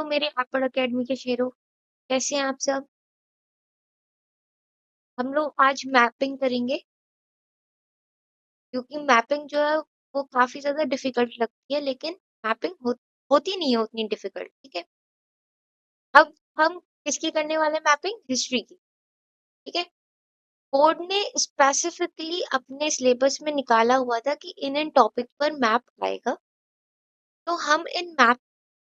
मेरे अपर अकेडमी के शेरों, कैसे हैं आप सब? हम लोग आज मैपिंग करेंगे क्योंकि मैपिंग जो है वो काफी ज्यादा डिफिकल्ट लगती है, लेकिन मैपिंग होती नहीं है उतनी डिफिकल्ट। ठीक है। अब हम किसकी करने वाले मैपिंग? हिस्ट्री की। ठीक है। बोर्ड ने स्पेसिफिकली अपने सिलेबस में निकाला हुआ था कि इन टॉपिक पर मैप आएगा। तो हम इन मैप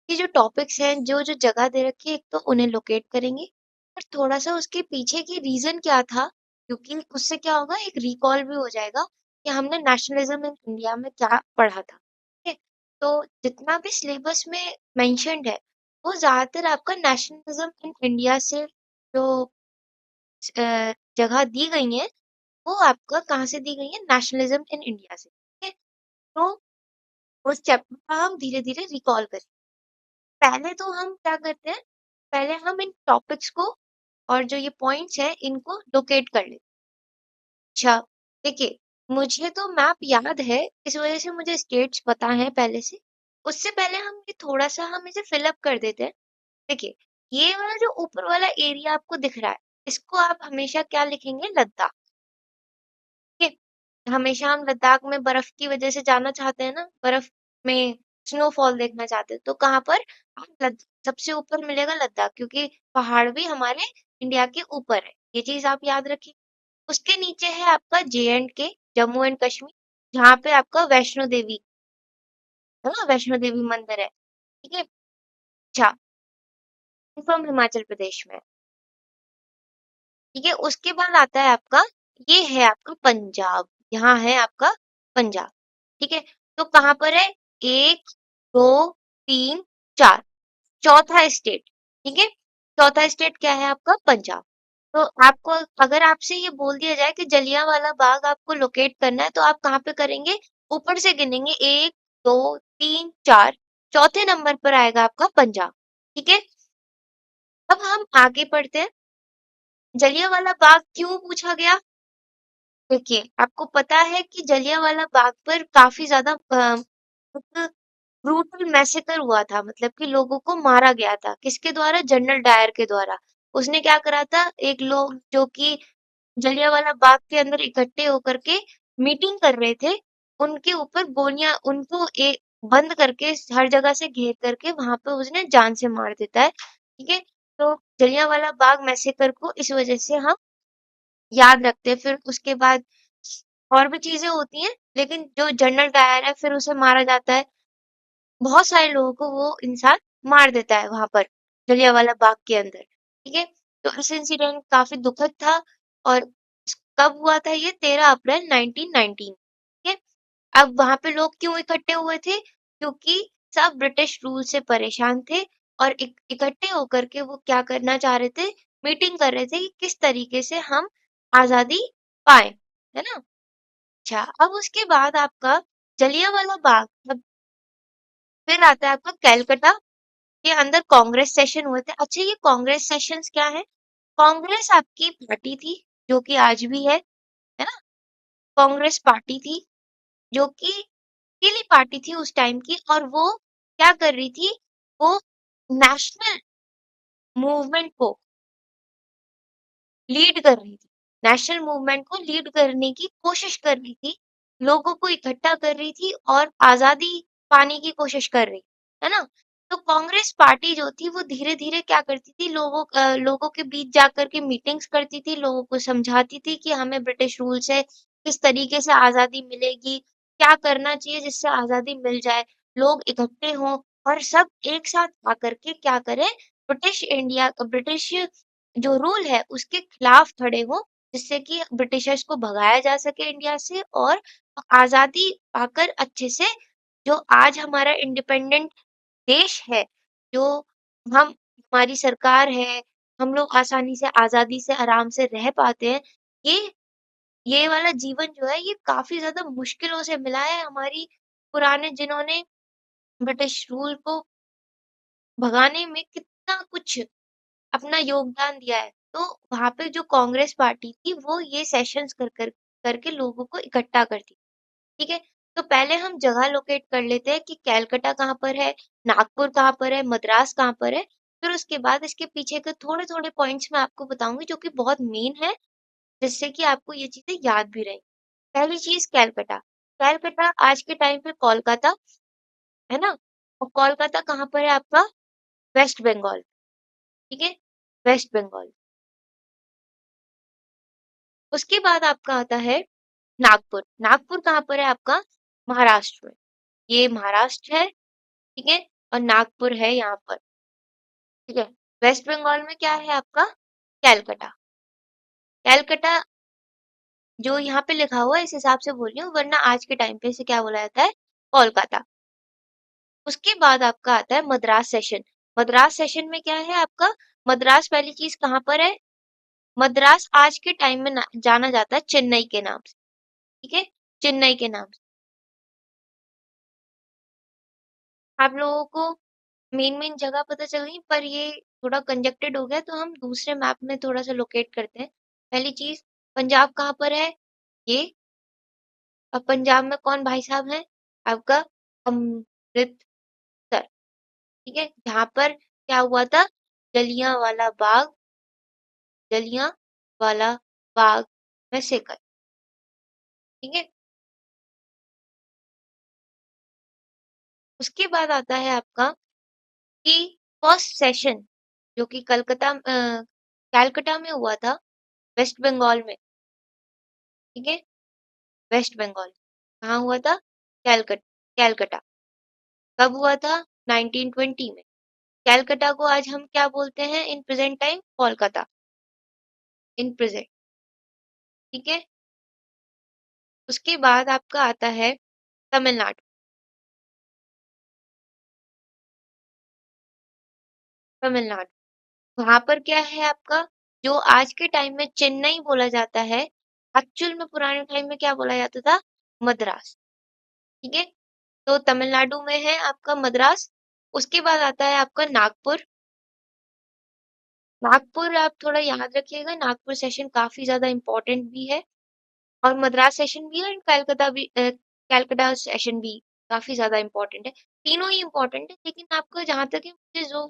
के जो टॉपिक्स हैं, जो जो जगह दे रखी है, एक तो उन्हें लोकेट करेंगे और थोड़ा सा उसके पीछे की रीजन क्या था, क्योंकि उससे क्या होगा, एक रिकॉल भी हो जाएगा कि हमने नेशनलिज्म इन इंडिया में क्या पढ़ा था। ठीक है। तो जितना भी सिलेबस में मेंशन्ड है वो ज्यादातर आपका नेशनलिज्म इन इंडिया से जो जगह दी गई है वो आपका कहाँ से दी गई है? नेशनलिज्म इन इंडिया से। ठीक है। तो उस चैप्टर का हम धीरे धीरे रिकॉल करें। पहले तो हम क्या करते हैं, पहले हम इन टॉपिक्स को और जो ये पॉइंट्स हैं इनको लोकेट कर लेते हैं। अच्छा, देखिए, मुझे तो मैप याद है, इस वजह से मुझे स्टेट्स पता है पहले से। उससे पहले हम ये थोड़ा सा हम इसे फिलअप कर देते हैं। देखिए, ये वाला जो ऊपर वाला एरिया आपको दिख रहा है, इसको आप हमेशा क्या लिखेंगे? लद्दाख। ठीक है। हमेशा हम लद्दाख में बर्फ की वजह से जाना चाहते हैं ना, बर्फ में स्नोफॉल देखना चाहते हैं, तो कहाँ पर? सबसे ऊपर मिलेगा लद्दाख, क्योंकि पहाड़ भी हमारे इंडिया के ऊपर है। ये चीज आप याद रखिए। उसके नीचे है आपका J&K, जम्मू एंड कश्मीर, जहाँ पे आपका वैष्णो देवी है ना, वैष्णो देवी मंदिर है। ठीक है। अच्छा, कंफर्म हिमाचल प्रदेश में है। ठीक है। उसके बाद आता है आपका, ये है आपका पंजाब, यहाँ है आपका पंजाब। ठीक है। तो कहाँ पर है? एक, दो, तीन, चार, चौथा स्टेट। ठीक है। चौथा स्टेट क्या है आपका? पंजाब। तो आपको, अगर आपसे ये बोल दिया जाए कि जलियांवाला बाग आपको लोकेट करना है, तो आप कहाँ पे करेंगे? ऊपर से गिनेंगे, एक, दो, तीन, चार, चौथे नंबर पर आएगा आपका पंजाब। ठीक है। अब हम आगे बढ़ते हैं। जलियांवाला बाग क्यों पूछा गया? देखिए, आपको पता है कि जलियांवाला बाग पर काफी ज्यादा ब्रूटल मैसेकर हुआ था, मतलब कि लोगों को मारा गया था। किसके द्वारा? जनरल डायर के द्वारा। उसने क्या करा था, एक लोग जो कि जलियांवाला बाग के अंदर इकट्ठे होकर के मीटिंग कर रहे थे, उनके ऊपर गोलियां, उनको एक बंद करके हर जगह से घेर करके वहां पे उसने जान से मार देता है। ठीक है। तो जलियांवाला बाग मैसेकर को इस वजह से हम याद रखते हैं। फिर उसके बाद और भी चीजें होती हैं, लेकिन जो जनरल डायर है फिर उसे मारा जाता है। बहुत सारे लोगों को वो इंसान मार देता है वहां पर, जलियांवाला बाग के अंदर। ठीक है। तो इस इंसिडेंट काफी दुखद था। और कब हुआ था ये? 13 अप्रैल 1919। ठीक है। अब वहां पे लोग क्यों इकट्ठे हुए थे? क्योंकि सब ब्रिटिश रूल से परेशान थे और इकट्ठे होकर के वो क्या करना चाह रहे थे? मीटिंग कर रहे थे कि किस तरीके से हम आजादी पाए, है ना। अच्छा, अब उसके बाद आपका जलियांवाला बाग, अब फिर आता है आपका कैलकाटा के अंदर कांग्रेस सेशन हुए थे। अच्छा, ये कांग्रेस सेशंस क्या है? कांग्रेस आपकी पार्टी थी, जो कि आज भी है ना। कांग्रेस पार्टी थी जो कि अकेली पार्टी थी उस टाइम की, और वो क्या कर रही थी? वो नेशनल मूवमेंट को लीड कर रही थी। नेशनल मूवमेंट को लीड करने की कोशिश कर रही थी, लोगों को इकट्ठा कर रही थी और आजादी पाने की कोशिश कर रही, है ना। तो कांग्रेस पार्टी जो थी वो धीरे धीरे क्या करती थी, लोगों के बीच जाकर के मीटिंग्स करती थी, लोगों को समझाती थी कि हमें ब्रिटिश रूल से किस तरीके से आजादी मिलेगी, क्या करना चाहिए जिससे आजादी मिल जाए, लोग इकट्ठे हों और सब एक साथ आकर के क्या करें, ब्रिटिश जो रूल है उसके खिलाफ खड़े हों, जिससे कि ब्रिटिशर्स को भगाया जा सके इंडिया से, और आजादी पाकर अच्छे से जो आज हमारा इंडिपेंडेंट देश है, जो हम हमारी सरकार है, हम लोग आसानी से आजादी से आराम से रह पाते हैं। ये ये वाला जीवन जो है ये काफी ज्यादा मुश्किलों से मिला है, हमारी पुराने जिन्होंने ब्रिटिश रूल को भगाने में कितना कुछ अपना योगदान दिया है। तो वहां पे जो कांग्रेस पार्टी थी वो ये सेशंस करके लोगों को इकट्ठा करती। ठीक है। तो पहले हम जगह लोकेट कर लेते हैं कि कैलकटा कहाँ पर है, नागपुर कहाँ पर है, मद्रास कहाँ पर है। फिर उसके बाद इसके पीछे के थोड़े-थोड़े पॉइंट्स मैं आपको बताऊँगी जो कि बहुत मेन है, जिससे कि आपको ये चीज़ें याद भी रहें। पहली चीज़ कैलकटा, कैलकटा आज के टाइम पे कोलकाता, है ना? और कोलकाता कहाँ पर है आपका? वेस्ट बंगाल, ठीक है? वेस्ट बंगाल। उसके बाद आपका आता है नागपुर, नागपुर कहाँ पर है आपका? महाराष्ट्र में। ये महाराष्ट्र है, ठीक है? और नागपुर है यहाँ पर, ठीक है? वेस्ट बंगाल में क्या है आपका? कैलकटा। कैलकटा जो यहाँ पे लिखा हुआ है इस हिसाब से बोल रही हूँ, वरना आज के टाइम पे इसे क्या बोला जाता है? कोलकाता। उसके बाद आपका आता है मद्रास सेशन। मद्रास सेशन में क्या है आपका? मद्रास पहली चीज़ कहाँ पर है? मद्रास आज के टाइम में ना जाना जाता है चेन्नई के नाम से, ठीक है? चेन्नई के नाम से। आप लोगों को मेन-मेन जगह पता चल गई, पर ये थोड़ा कंजेक्टेड हो गया तो हम दूसरे मैप में थोड़ा-सा लोकेट करते हैं। पहली चीज़ पंजाब कहाँ पर है? ये और पंजाब में कौन भाई साहब हैं? आपका अमृतसर, ठीक है? जहाँ पर क्या हुआ था? जलियांवाला बाग, जलियांवाला बाग मैसेकर, ठीक है? उसके बाद आता है आपका कि फर्स्ट सेशन जो कि कैलकटा में हुआ था, वेस्ट बंगाल में, ठीक है? वेस्ट बंगाल। कहाँ हुआ था? कैलकटा। कब हुआ था? 1920 में। कैलकटा को आज हम क्या बोलते हैं in present time? Kolkata, in present, ठीक है? उसके बाद आपका आता है तमिलनाडु, तमिलनाडु। वहाँ पर क्या है आपका? जो आज के टाइम में चेन्नई बोला जाता है, एक्चुअल में पुराने टाइम में क्या बोला जाता था? मद्रास, ठीक है? तो तमिलनाडु में है आपका मद्रास। उसके बाद आता है आपका नागपुर। नागपुर आप थोड़ा याद रखिएगा, नागपुर सेशन काफ़ी ज़्यादा इम्पोर्टेंट भी है और मद्रास सेशन भी है और कैलकाटा सेशन भी काफ़ी ज़्यादा इम्पोर्टेंट है। तीनों ही इम्पोर्टेंट है, लेकिन आपको जहाँ तक है मुझे जो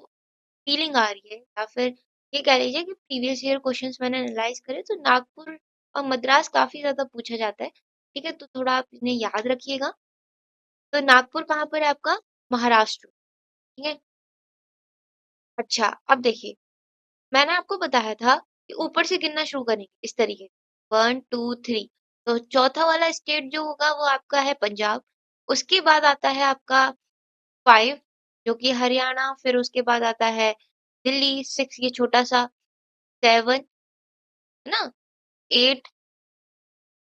फीलिंग आ रही है या फिर ये कह लीजिए कि प्रीवियस ईयर क्वेश्चंस मैंने एनालाइज़ करे तो नागपुर और मद्रास काफ़ी ज़्यादा पूछा जाता है, ठीक है? तो थोड़ा आप इन्हें याद रखिएगा। तो नागपुर कहाँ पर है आपका? महाराष्ट्र, ठीक है? अच्छा, अब देखिए मैंने आपको बताया था कि ऊपर से गिनना शुरू करेंगे इस तरीके से 1 2 3 तो चौथा वाला स्टेट जो होगा वो आपका है पंजाब। उसके बाद आता है आपका 5 जो कि हरियाणा, फिर उसके बाद आता है दिल्ली 6 ये छोटा-सा 7 है ना? 8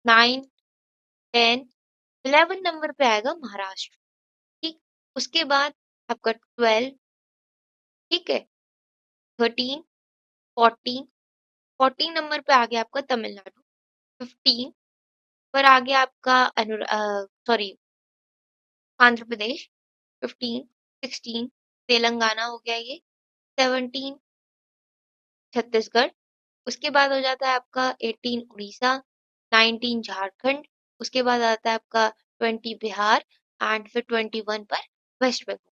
9 10 11 नंबर पे आएगा महाराष्ट्र, ठीक? उसके बाद आपका 12 ठीक है? 13 14 14 नंबर पे आ गया आपका तमिलनाडु, 15 पर आ गया आपका सॉरी आंध्र प्रदेश, 15 16 तेलंगाना हो गया ये, 17 छत्तीसगढ़, उसके बाद हो जाता है आपका 18 उड़ीसा, 19 झारखंड, उसके बाद आता है आपका 20 बिहार एंड फिर 21 पर वेस्ट बंगाल।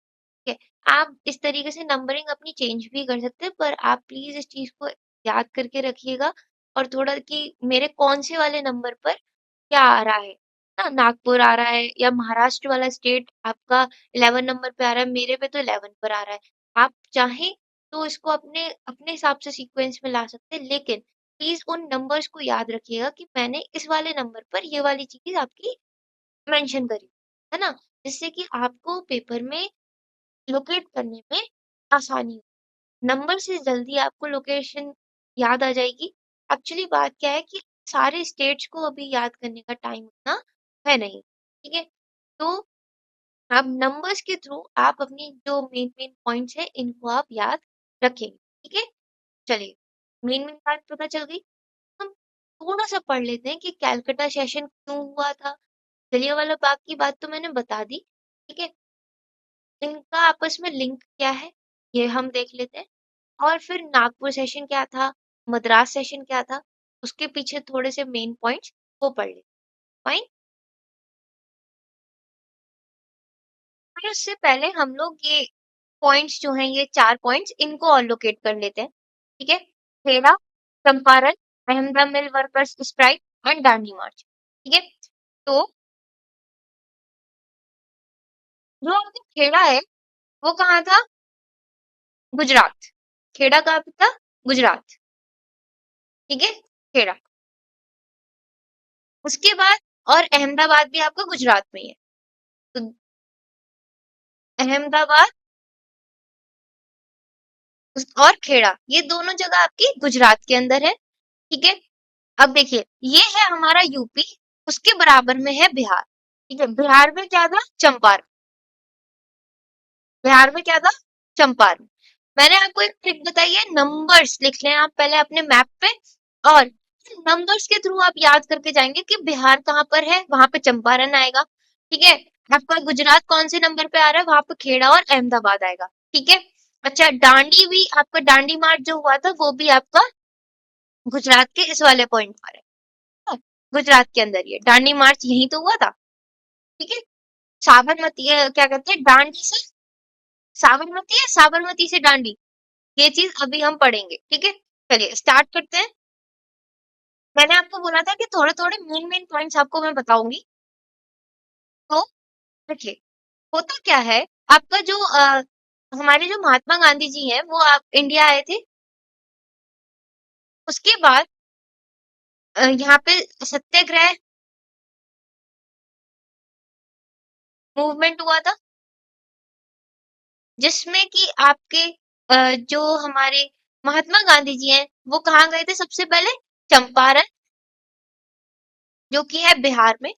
ठीक है, आप इस तरीके से नंबरिंग अपनी चेंज भी कर सकते हैं, पर आप प्लीज इस चीज को याद करके रखिएगा और थोड़ा कि मेरे कौन से वाले नंबर पर क्या आ रहा है ना, नागपुर आ रहा है या महाराष्ट्र वाला स्टेट आपका 11 नंबर पे आ रहा है, मेरे पे तो 11 पर आ रहा है। आप चाहें तो इसको अपने अपने हिसाब से सीक्वेंस में ला सकते हैं, लेकिन प्लीज उन नंबर्स को याद रखिएगा कि मैंने इस वाले नंबर पर ये वाली चीज आपकी मेंशन करी, है ना? जिससे कि आपको पेपर में लोकेट करने में आसानी हो। नंबर से जल्दी आपको लोकेशन याद आ जाएगी। एक्चुअली बात क्या है कि सारे स्टेट्स को अभी याद करने का टाइम उतना है नहीं, ठीक है? तो आप नंबर्स के थ्रू आप अपनी जो मेन-मेन पॉइंट्स हैं, इनको आप याद रखेंगे, ठीक है? चलिए, मेन-मेन बात पता चल गई। हम थोड़ा-सा पढ़ लेते हैं कि कैलकाटा सेशन क्यों हुआ था? जलियांवाला बाग की बात तो मैंने बता दी, ठीक है? इनका आपस में लिंक क्या है, ये हम देख लेते हैं। और फिर नागपुर सेशन क्या था, मद्रास सेशन क्या था, उसके पीछे थोड़े से मेन पॉइंट्स वो पढ़ लें। फाइन? फिर उससे पहले हम लोग ये पॉइंट्स जो हैं, ये 4 पॉइंट्स इनको ऑलोकेट कर लेते हैं, ठीक है? Kheda, Champaran, Ahmedabad mill workers strike and Dandi march, ठीक है? तो जो आपका खेड़ा है, वो कहाँ था? गुजरात। खेड़ा कहाँ पे था? गुजरात, ठीक है? खेड़ा। उसके बाद और अहमदाबाद भी आपका गुजरात में ही है। तो अहमदाबाद और खेड़ा, ये दोनों जगह आपकी गुजरात के अंदर है, ठीक है? अब देखिए, ये है हमारा यूपी, उसके बराबर में है बिहार, ठीक है? बिहार में क्या था? चंपारण। बिहार में क्या था? चंपारण। मैंने आपको एक ट्रिक बताई है, नंबर्स लिख लें आप पहले अपने मैप पे, और नंबर्स के थ्रू आप याद करके जाएंगे कि बिहार कहाँ पर है, वहां पे चंपारण आएगा, ठीक है? आपका गुजरात कौन से नंबर पे आ रहा है, वहां पे खेड़ा और अहमदाबाद आएगा, ठीक है? अच्छा, दांडी भी आपका, दांडी मार्च जो हुआ था वो भी आपका गुजरात के इस वाले पॉइंट पर है, गुजरात के अंदर ये दांडी मार्च यही तो हुआ था, ठीक है? साबरमती क्या कहते हैं, दांडी से साबरमती है, साबरमती से दांडी, ये चीज अभी हम पढ़ेंगे, ठीक है? चलिए स्टार्ट करते हैं। मैंने आपको बोला था कि थोड़े थोड़े मेन मेन पॉइंट्स आपको मैं बताऊंगी। तो देखिए, होता क्या है, आपका जो हमारे जो महात्मा गांधी जी हैं, वो आप इंडिया आए थे। उसके बाद यहाँ पे सत्याग्रह मूवमेंट हुआ था, जिसमें कि आपके जो हमारे महात्मा गांधी जी हैं, वो कहाँ गए थे सबसे पहले? चंपारण, जो कि है बिहार में।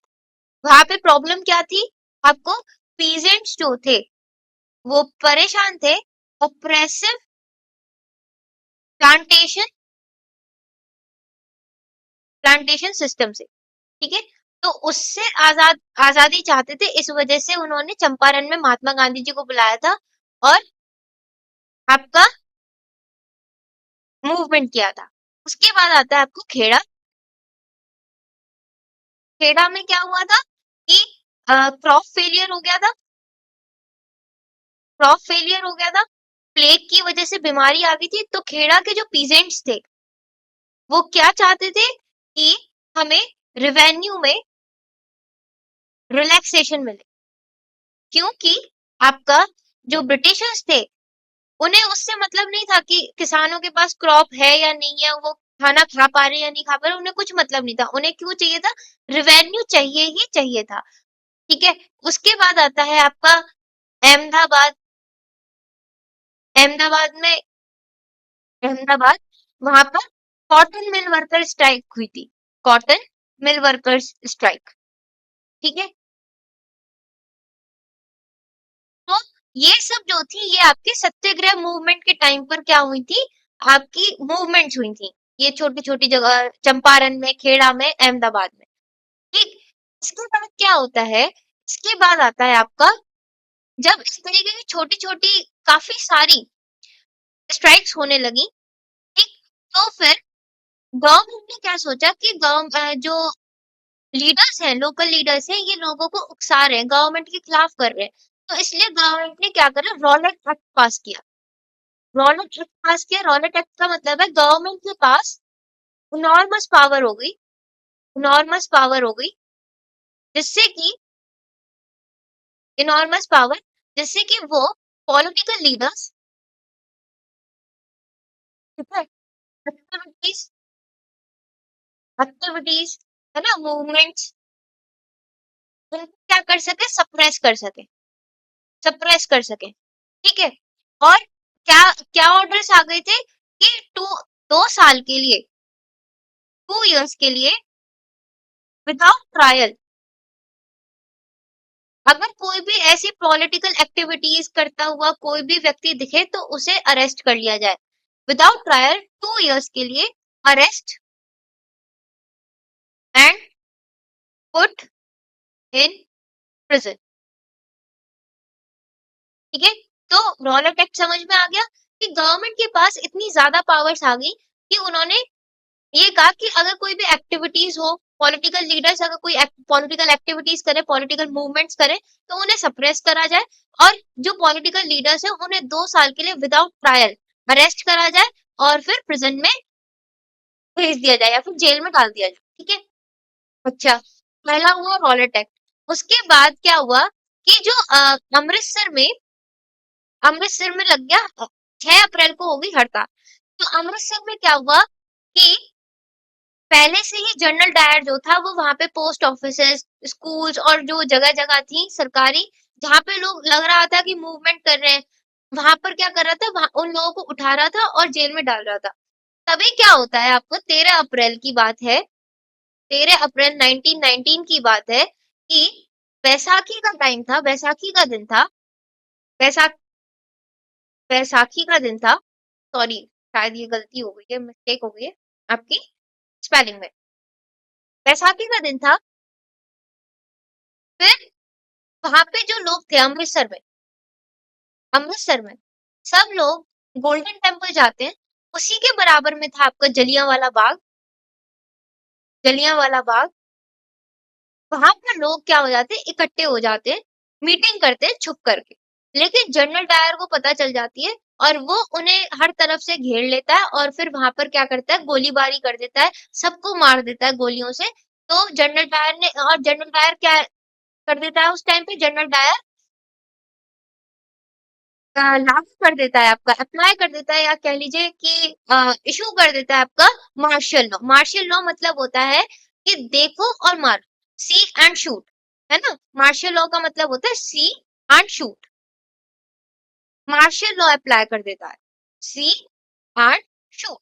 वहां पे प्रॉब्लम क्या थी? आपको पीजेंट्स जो थे, वो परेशान थे ऑपरेसिव प्लांटेशन प्लांटेशन सिस्टम से, ठीक है? तो उससे आजादी चाहते थे, इस वजह से उन्होंने चंपारण में महात्मा गांधी जी को बुलाया था और आपका मूवमेंट किया था। उसके बाद आता है आपको खेड़ा। खेड़ा में क्या हुआ था कि क्रॉप फेलियर हो गया था, क्रॉप फेलियर हो गया था, प्लेग की वजह से बीमारी आ गई थी। तो खेड़ा के जो पीजेंट्स थे, वो क्या चाहते थे कि हमें रेवेन्यू में रिलैक्सेशन मिले, क्योंकि आपका जो ब्रिटिशर्स थे, उन्हें उससे मतलब नहीं था कि किसानों के पास क्रॉप है या नहीं है, वो खाना खा पा रहे या नहीं खा पा रहे, उन्हें कुछ मतलब नहीं था। उन्हें क्यों चाहिए था? रेवेन्यू चाहिए ही चाहिए था, ठीक है? उसके बाद आता है आपका अहमदाबाद। अहमदाबाद में अहमदाबाद वहां पर कॉटन मिल वर्कर स्ट्राइक हुई थी, कॉटन मिल वर्कर्स स्ट्राइक, ठीक है? तो ये सब जो थी, ये आपके सत्याग्रह मूवमेंट के टाइम पर क्या हुई थी, आपकी मूवमेंट्स हुई थी, ये छोटी छोटी जगह, चंपारण में, खेड़ा में, अहमदाबाद में, ठीक? इसके बाद क्या होता है? इसके बाद आता है आपका, जब इस तरीके की छोटी छोटी काफी सारी स्ट्राइक्स होने लगी, ठीक, तो फिर गवर्नमेंट ने क्या सोचा कि जो लीडर्स हैं, लोकल लीडर्स हैं, ये लोगों को उकसा रहे हैं, गवर्नमेंट के खिलाफ कर रहे हैं। तो इसलिए गवर्नमेंट ने क्या करा, रॉलेट एक्ट पास किया। रॉलेट एक्ट पास किया, रॉलेट एक्ट का मतलब है गवर्नमेंट के पास इनॉर्मस पावर हो गई, इनॉर्मस पावर हो गई, जिससे कि इनॉर्मस पावर, जिससे कि वो पॉलिटिकल लीडर्स, ठीक है, एक्टिविटीज एक्टिविटीज है ना, मूवमेंट्स, उनको क्या कर सके, सप्रेस कर सके, ठीक है? और क्या क्या ऑर्डर्स आ गए थे कि 2 साल के लिए, 2 इयर्स के लिए, विदाउट ट्रायल, अगर कोई भी ऐसी पॉलिटिकल एक्टिविटीज करता हुआ कोई भी व्यक्ति दिखे, तो उसे अरेस्ट कर लिया जाए, विदाउट ट्रायल, 2 इयर्स के लिए arrest and put in prison, ठीक है? तो रॉलेट एक्ट समझ में आ गया कि गवर्नमेंट के पास इतनी ज्यादा पावर्स आ गई कि उन्होंने ये कहा कि अगर कोई भी एक्टिविटीज हो, पॉलिटिकल लीडर्स अगर कोई पॉलिटिकल एक्टिविटीज करे, पॉलिटिकल मूवमेंट्स करे, तो उन्हें सप्रेस करा जाए और जो पॉलिटिकल लीडर्स है उन्हें 2 साल के लिए विदाउट ट्रायल अरेस्ट करा जाए और फिर प्रिजन में भेज दिया जाए या फिर जेल में डाल दिया जाए। ठीक है। अच्छा, पहला हुआ रॉलेट एक्ट। उसके बाद क्या हुआ कि जो अमृतसर में लग गया 6 अप्रैल को होगी हड़ताल। तो अमृतसर में क्या हुआ कि पहले से ही जनरल डायर जो था वो वहां पे पोस्ट ऑफिसेस, स्कूल्स और जो जगह जगह थी सरकारी, जहां पे लोग लग रहा था कि मूवमेंट कर रहे हैं, वहां पर क्या कर रहा था, वहां उन लोगों को उठा रहा था और जेल में डाल रहा था। तभी क्या होता है, आपको 13 अप्रैल की बात है, 13 अप्रैल 1919 की बात है कि बैसाखी का टाइम था, बैसाखी का दिन था, बैसा बैसाखी का दिन था। सॉरी, शायद ये गलती हो गई है, मिस्टेक हो गई है आपकी स्पेलिंग में। बैसाखी का दिन था। फिर वहां पे जो लोग थे अमृतसर में सब लोग गोल्डन टेम्पल जाते हैं। उसी के बराबर में था आपका जलियांवाला बाग। वहां पर लोग क्या हो जाते हैं, इकट्ठे हो जाते हैं, मीटिंग करते हैं छुप करके। लेकिन जनरल डायर को पता चल जाती है और वो उन्हें हर तरफ से घेर लेता है और फिर वहां पर क्या करता है, गोलीबारी कर देता है, सबको मार देता है गोलियों से। तो जनरल डायर क्या कर देता है उस टाइम पे, जनरल डायर लागू कर देता है, आपका अप्लाई कर देता है, या कह लीजिए कि इशू कर देता है आपका मार्शल लॉ। मार्शल लॉ मतलब होता है कि देखो और मारो, सी एंड शूट, है ना। मार्शल लॉ का मतलब होता है see and shoot. Martial law apply कर देता है, सी एंड शूट,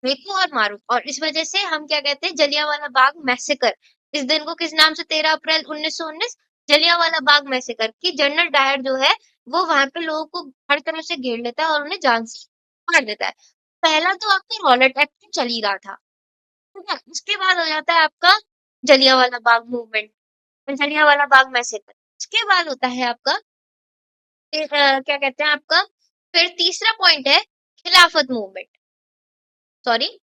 देखो और मारो। और इस वजह से हम क्या कहते हैं, जलियांवाला बाग मैसेकर। इस दिन को किस नाम से, 13 अप्रैल 1919, जलियांवाला बाग मैसेकर की जनरल डायर जो है वो वहां पे लोगों को हर तरह से घेर लेता है और उन्हें जान से मार देता है। पहला तो आपका रॉलेट एक्ट चल ही रहा था, ठीक है। उसके बाद हो जाता है आपका जलियांवाला बाग मूवमेंट, जलियांवाला बाग मैसेकर। उसके बाद होता है आपका फिर, क्या कहते हैं आपका, फिर तीसरा पॉइंट है खिलाफत मूवमेंट। सॉरी,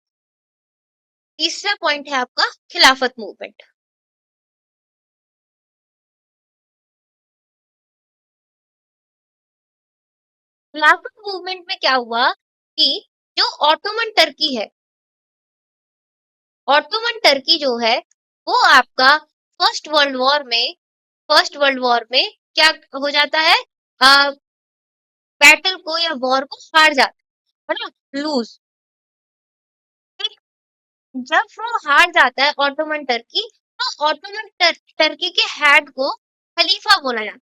तीसरा पॉइंट है आपका खिलाफत मूवमेंट। खिलाफत मूवमेंट में क्या हुआ कि जो ऑटोमन टर्की है, ऑटोमन टर्की जो है वो आपका फर्स्ट वर्ल्ड वॉर में फर्स्ट वर्ल्ड वॉर में क्या हो जाता है, बैटल को या वॉर को हार जाता है ना, लूज। ठीक। जब वो हार जाता है ऑटोमन टर्की, तो टर्की के हेड को खलीफा बोला जाता है,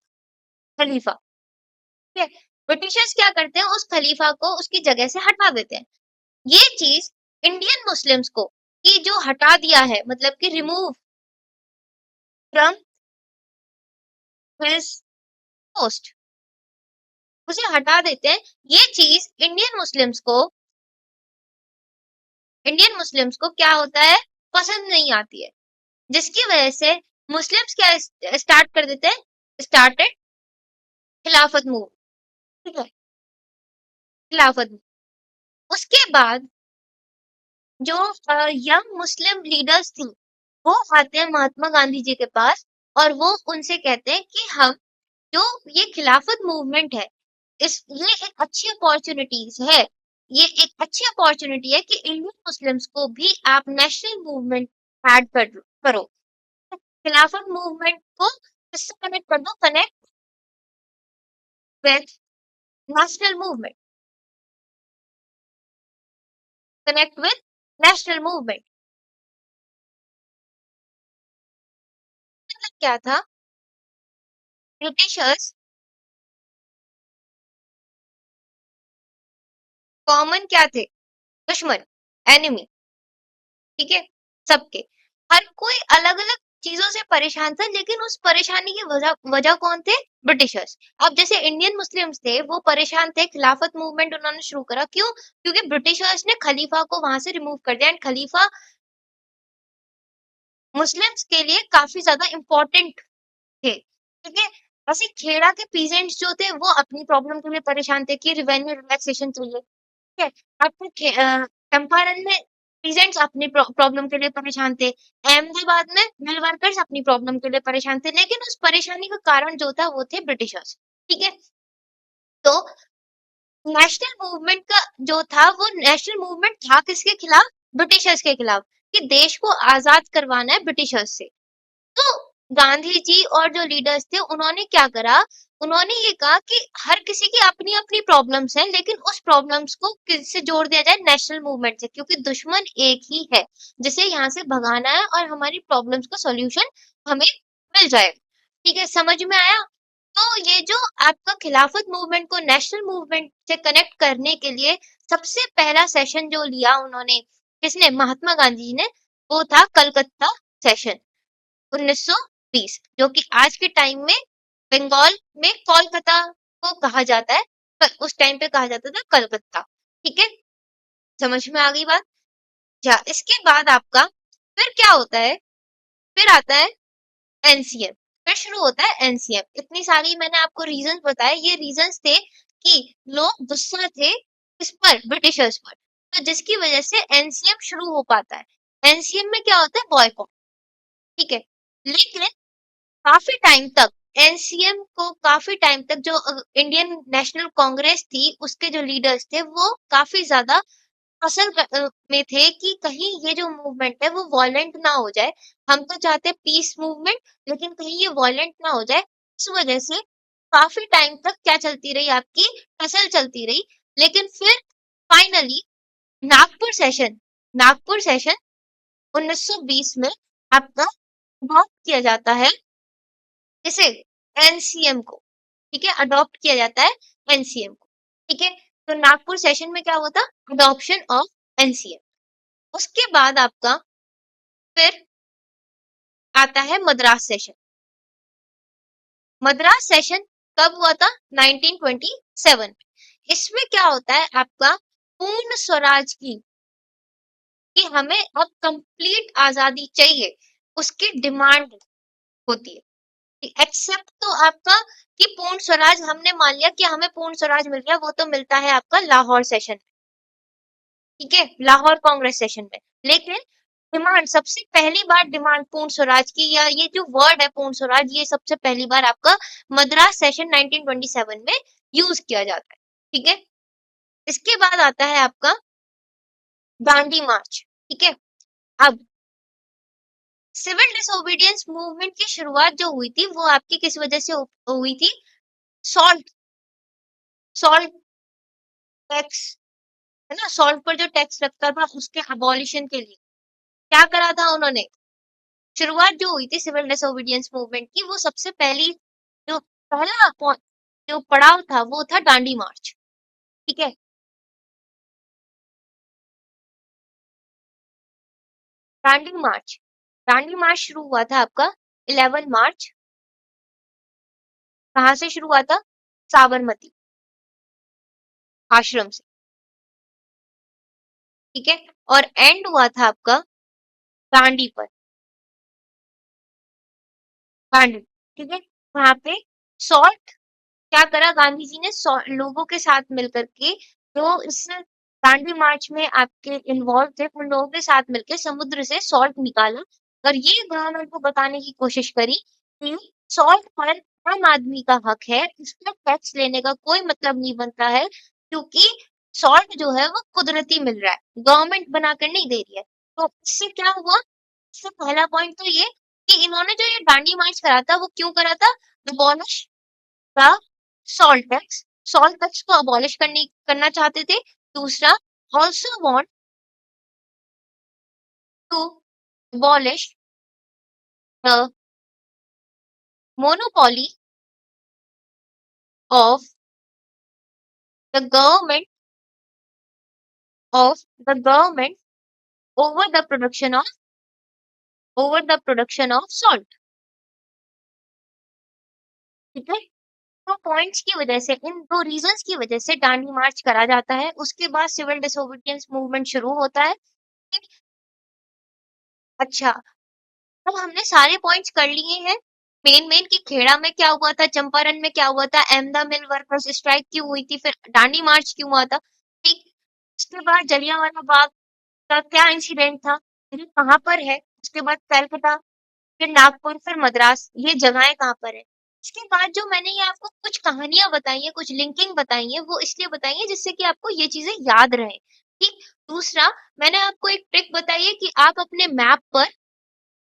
खलीफा। ठीक है। ब्रिटिशर्स क्या करते हैं, उस खलीफा को उसकी जगह से हटा देते हैं। ये चीज इंडियन मुस्लिम्स को कि जो हटा दिया है, मतलब कि रिमूव फ्रॉम हिज पोस्ट, उसे हटा देते हैं। ये चीज इंडियन मुस्लिम्स को क्या होता है, पसंद नहीं आती है, जिसकी वजह से मुस्लिम्स क्या स्टार्ट कर देते हैं, स्टार्टेड खिलाफत मूव। ठीक है, खिलाफत मूव। उसके बाद जो यंग मुस्लिम लीडर्स थी वो आते हैं महात्मा गांधी जी के पास और वो उनसे कहते हैं कि हम जो ये खिलाफत मूवमेंट है, ये एक अच्छी अपॉर्चुनिटीज है, ये एक अच्छी अपॉर्चुनिटी है कि इंडियन मुस्लिम्स को भी आप नेशनल मूवमेंट ऐड करो। खिलाफत मूवमेंट को किससे कनेक्ट कर दो, connect with national movement, connect with national movement. मतलब क्या था, ब्रिटिशर्स कॉमन क्या थे, दुश्मन, एनिमी। ठीक है, सबके, हर कोई अलग अलग चीजों से परेशान था, लेकिन उस परेशानी की वजह वजह कौन थे, ब्रिटिशर्स। अब जैसे इंडियन मुस्लिम्स थे वो परेशान थे, खिलाफत मूवमेंट उन्होंने शुरू करा, क्यों, क्योंकि ब्रिटिशर्स ने खलीफा को वहां से रिमूव कर दिया एंड खलीफा मुस्लिम्स के लिए काफी ज्यादा इम्पोर्टेंट थे। ठीक है। वैसे खेड़ा के पीजेंट्स जो थे वो अपनी प्रॉब्लम के लिए परेशान थे कि रिवेन्यू रिलैक्सेशन चाहिए। ठीक है। आपको चंपारण में पीजेंट्स अपनी प्रॉब्लम के लिए परेशान थे। अहमदाबाद में मिल वर्कर्स अपनी प्रॉब्लम के लिए परेशान थे, लेकिन उस परेशानी का कारण जो था वो थे ब्रिटिशर्स। ठीक है? तो नेशनल मूवमेंट का जो था वो नेशनल मूवमेंट था किसके खिलाफ? ब्रिटिशर्स के खिलाफ, कि देश को आजाद करवाना है ब्रिटिशर्स से। तो गांधी जी और जो लीडर्स थे उन्होंने क्या करा, उन्होंने ये कहा कि हर किसी की अपनी अपनी प्रॉब्लम्स हैं, लेकिन उस प्रॉब्लम्स को किससे जोड़ दिया जाए? नेशनल मूवमेंट से, क्योंकि दुश्मन एक ही है जिसे यहाँ से भगाना है और हमारी प्रॉब्लम्स का सॉल्यूशन हमें मिल जाएगा। ठीक है, समझ में आया? तो ये जो आपका खिलाफत मूवमेंट को नेशनल मूवमेंट से कनेक्ट करने के लिए सबसे पहला सेशन जो लिया उन्होंने, किसने? महात्मा गांधी जी ने, वो था कलकत्ता सेशन 1920, जो कि आज के टाइम में बंगाल में कोलकाता को कहा जाता है, पर उस टाइम पे कहा जाता था कलकत्ता। ठीक है, समझ में आ गई बात? अच्छा, इसके बाद आपका फिर क्या होता है? फिर आता है एनसीएम। फिर शुरू होता है एनसीएम। इतनी सारी मैंने आपको रीजंस बताए, ये रीजंस थे कि लोग गुस्सा थे इस पर, ब्रिटिशर्स पर, तो जिसकी वजह से एनसीएम शुरू हो पाता है। एनसीएम में क्या होता है? बॉयकॉट। ठीक है, लेकिन काफी टाइम तक एनसीएम को, काफी टाइम तक जो इंडियन नेशनल कांग्रेस थी उसके जो लीडर्स थे वो काफी ज्यादा में थे कि कहीं ये जो मूवमेंट है वो वॉयलेंट ना हो जाए। हम तो चाहते हैं पीस मूवमेंट, लेकिन कहीं ये वॉयलेंट ना हो जाए। इस वजह से काफी टाइम तक क्या चलती रही? आपकी टसल चलती रही। लेकिन फिर finally Nagpur session, Nagpur session 1920 में आपका अडॉप्ट किया जाता है, इसे एनसीएम को। ठीक है, अडॉप्ट किया जाता है एनसीएम को। ठीक है, तो नागपुर सेशन में क्या हुआ था? Adoption of NCM. उसके बाद आपका फिर आता है मद्रास सेशन। मद्रास सेशन कब हुआ था? 1927 में। इसमें क्या होता है आपका? पूर्ण स्वराज की, कि हमें अब कंप्लीट आजादी चाहिए, उसकी डिमांड होती है। एक्सेप्ट तो आपका कि पूर्ण स्वराज हमने मान लिया कि हमें पूर्ण स्वराज मिल गया, वो तो मिलता है आपका लाहौर सेशन में। ठीक है, लाहौर कांग्रेस सेशन में। लेकिन डिमांड सबसे पहली बार, डिमांड पूर्ण स्वराज की, या ये जो वर्ड है पूर्ण स्वराज, ये सबसे पहली बार आपका मद्रास सेशन 1927 में यूज किया जाता है। ठीक है, इसके बाद आता है आपका दांडी मार्च। ठीक है, अब सिविल डिसोबीडियंस मूवमेंट की शुरुआत जो हुई थी वो आपकी किस वजह से हुई थी? सॉल्ट, सॉल्ट टैक्स, है ना, सॉल्ट पर जो टैक्स लगता था उसके अबॉलिशन के लिए क्या करा था उन्होंने? शुरुआत जो हुई थी सिविल डिसोबीडियंस मूवमेंट की, वो सबसे पहली जो पहला जो पड़ाव था वो था दांडी मार्च। ठीक है, दांडी मार्च, दांडी मार्च शुरू हुआ था आपका 11 मार्च। कहाँ से शुरू हुआ था? साबरमती आश्रम से। ठीक है, और एंड हुआ था आपका दांडी पर, दांडी। ठीक है, वहां पे सॉल्ट, क्या करा गांधी जी ने? लोगों के साथ मिलकर के, जो इस दांडी मार्च में आपके इन्वॉल्व थे, उन लोगों के साथ मिलकर समुद्र से सॉल्ट निकाला, और ये गवर्नमेंट को बताने की कोशिश करी कि सॉल्ट पर आम आदमी का हक है, इस पर टैक्स लेने का कोई मतलब नहीं बनता है, क्योंकि सॉल्ट जो है वो कुदरती मिल रहा है, गवर्नमेंट बनाकर नहीं दे रही है। तो इससे क्या हुआ? इससे पहला पॉइंट तो ये कि इन्होंने जो ये दांडी मार्च करा था वो क्यों करा था? Abolish the salt tax, salt tax को अबॉलिश करना चाहते थे। दूसरा, also want to abolish the monopoly of the government, of the government over the production of, over the production of salt. ठीक है, तो पॉइंट्स की वजह से, इन दो रीजंस की वजह से दांडी मार्च करा जाता है। उसके बाद सिविल डिसोबीडियंस मूवमेंट शुरू होता है। अच्छा, अब हमने सारे पॉइंट्स कर लिए हैं। मेन मेन की खेड़ा में क्या हुआ था, चंपारण में क्या हुआ था, अहमदा मिल वर्कर्स स्ट्राइक क्यों हुई थी, फिर दांडी मार्च क्यों हुआ था। ठीक, उसके बाद जलियांवाला बाग का क्या इंसिडेंट था, ये कहाँ पर है, उसके बाद कलकत्ता, फिर नागपुर, फिर मद्रास, ये जगहें कहाँ पर है। इसके बाद जो मैंने ये आपको कुछ कहानियाँ बताई हैं, कुछ लिंकिंग बताई हैं, वो इसलिए बताई हैं जिससे कि आपको ये चीज़ें याद रहें, ठीक? दूसरा, मैंने आपको एक ट्रिक बताई है कि आप अपने मैप पर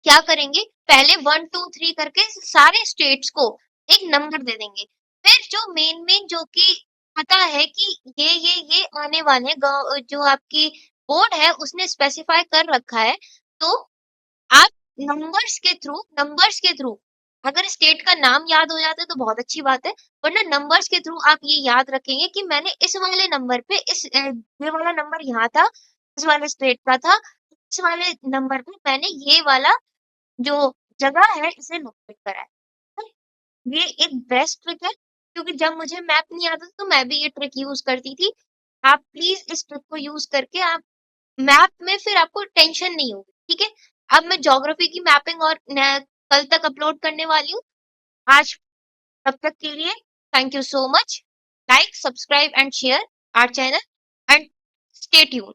क्या करेंगे, पहले 1, 2, 3 करके सारे स्टेट्स को एक नंबर दे देंगे। फिर जो मेन-मेन जो कि पता है कि ये आने वाले हैं, जो आपकी बोर्ड है उसने स्पेसिफाई कर रखा है, तो आप नंबर्स के थ्रू अगर स्टेट का नाम याद हो जाता है तो बहुत अच्छी बात है, वरना नंबर्स के थ्रू आप ये याद रखेंगे कि मैंने इस वाले नंबर पे ये वाला नंबर यहाँ था, इस वाले स्टेट का था, इस वाले नंबर पे मैंने ये वाला जो जगह है इसे लोकेट करा है। तो ये एक बेस्ट ट्रिक है, क्योंकि जब मुझे मैप नहीं आता था तो मैं भी ये ट्रिक यूज़ करती थी। आप प्लीज़ इस ट्रिक को यूज़ करके आप मैप में फिर आपको टेंशन नहीं होगी, ठीक है? अब मैं ज्योग्राफी की मैपिंग और कल तक अपलोड करने वाली हूँ। आज तब तक के लिए thank you so much. Like, subscribe and share our channel and stay tuned.